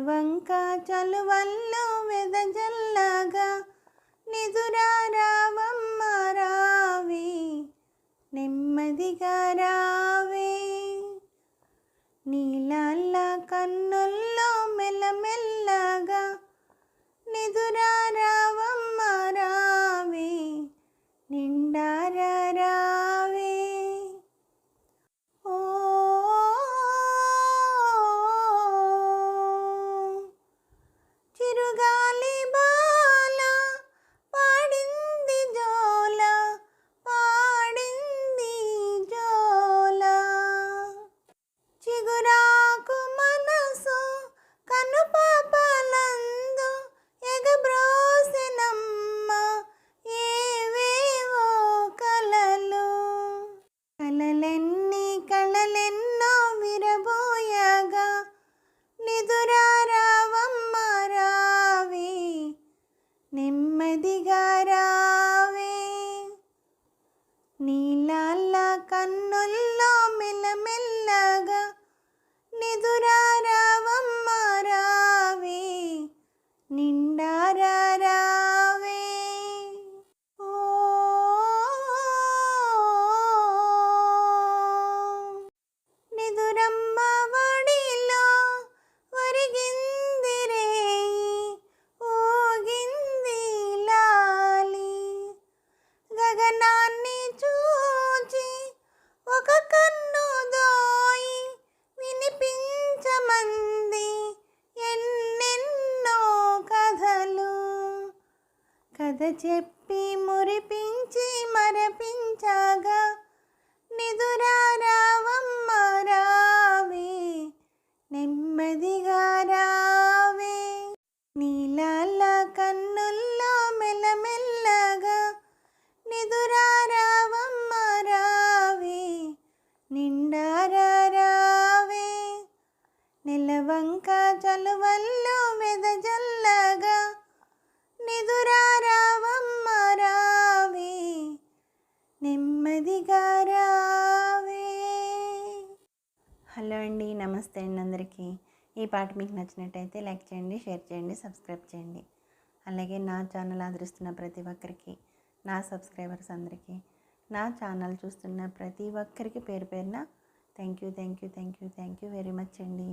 నెలవంక చలువల్లో వెదజల్లగా నిదురా రావమ్మ రావే, నెమ్మదిగా రావే. నీలాల కన్నుల్లో మెల్లమెల్లగా నిదురా రావమ్మ రావే, నిండారా రావే. ఓ చిరుగాలి బాల పాడింది జోల, పాడింది జోల. చిగురాకు మనసు కనుపాపలందు ఎగబ్రోసెనమ్మ ఏవేవో కలలు. కలలెన్ని కళలెన్నో విరబోయగా నిదురా రావమ్మ రావే, నెమ్మదిగా రావే. నీలాల కన్నుల్లో మెల్లమెల్లగా నిదురా రావమ్మ రావే, నిండారా రావే. ఓ నిదురమ్మ వడిలో ఒరిగింది రేయి, ఊగింది లాలి. గగనాన్ని చూచి ఒక కన్ను దోయి వినిపించమంది ఎన్నెన్నో కథలు. కథ చెప్పి మురిపించి మరపించగా నిదురా రావమ్మ రావే, నెమ్మదిగా రావే. నీలాల కన్నుల్లో మెల్లమెల్లగా నిదురా రావమ్మ రావే, నిండారా రావే. నెలవంక చలువల్లో వెదజల్లగా నిదురా రావమ్మ రావే, నెమ్మదిగా రావే. హలో అండి, నమస్తే అండి అందరికీ. ఈ పాట మీకు నచ్చినట్టయితే లైక్ చేయండి, షేర్ చేయండి, సబ్స్క్రైబ్ చేయండి. అలాగే నా ఛానల్ ఆదరిస్తున్న ప్రతి ఒక్కరికి, నా సబ్స్క్రైబర్స్ అందరికీ, నా ఛానల్ చూస్తున్న ప్రతి ఒక్కరికి పేరు పేరున థ్యాంక్ యూ వెరీ మచ్ అండి.